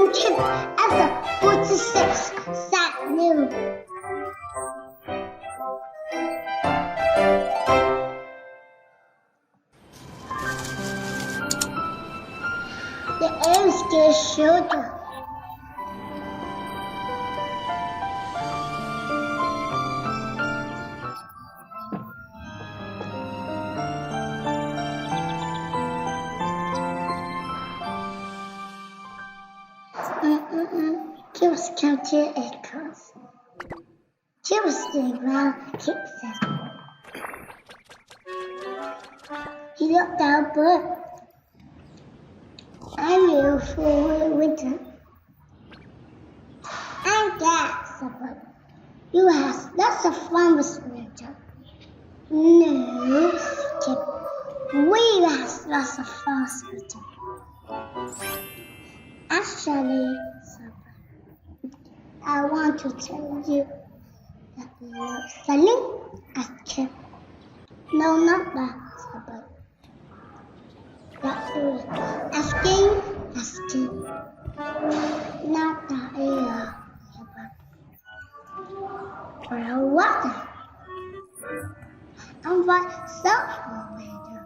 second trip after 46. Sad news. The air is getting shorter. Keeps counting echoes. Keeps the ground keeps it. He looked down, but I'm here for winter. I'm glad, but you have lots of fun with winter. No, Skip. We have lots of fun with winter. Actually, I want to tell you that we love selling as Skip. No, not that, but that is asking, not that area, but water. And what software later.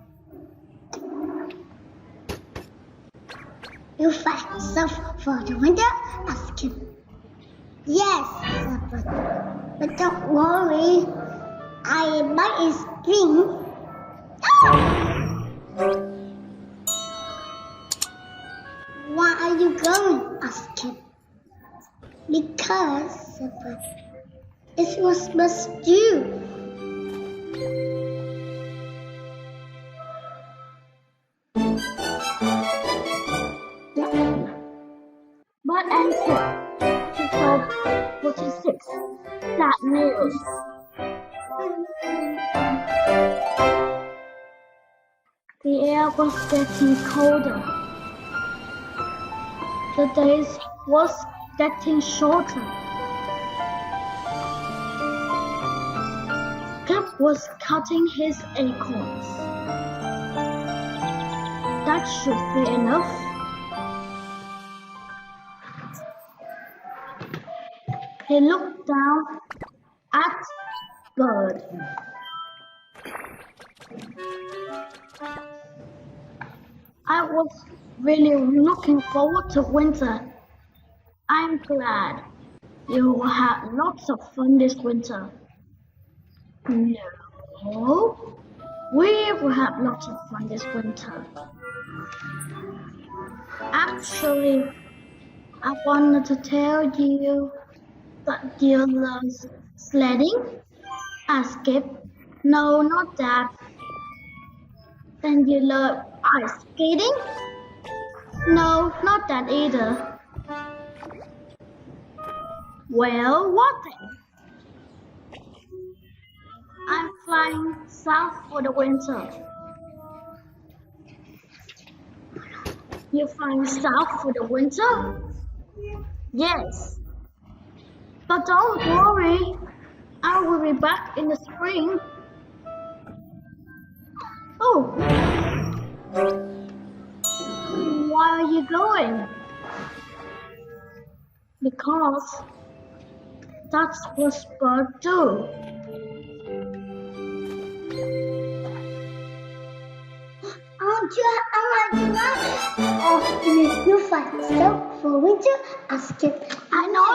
You find stuff for the winter? Ask him. Yes, but don't worry. I buy a string. Why are you going? Ask him. Because it was must do. But answer 2046. Sad news. The air was getting colder. The days was getting shorter. Skip was cutting his acorns. That should be enough. He looked down at Bird. I was really looking forward to winter. I'm glad you will have lots of fun this winter. No, we will have lots of fun this winter. Actually, I wanted to tell you that you love sledding. Skip. No, not that. Then you love ice skating? No, not that either. Well, what then? I'm flying south for the winter. You're flying south for the winter? Yes. But don't worry, I will be back in the spring. Oh, why are you going? Because that's what birds do. You find stuff for winter? Ask him. I know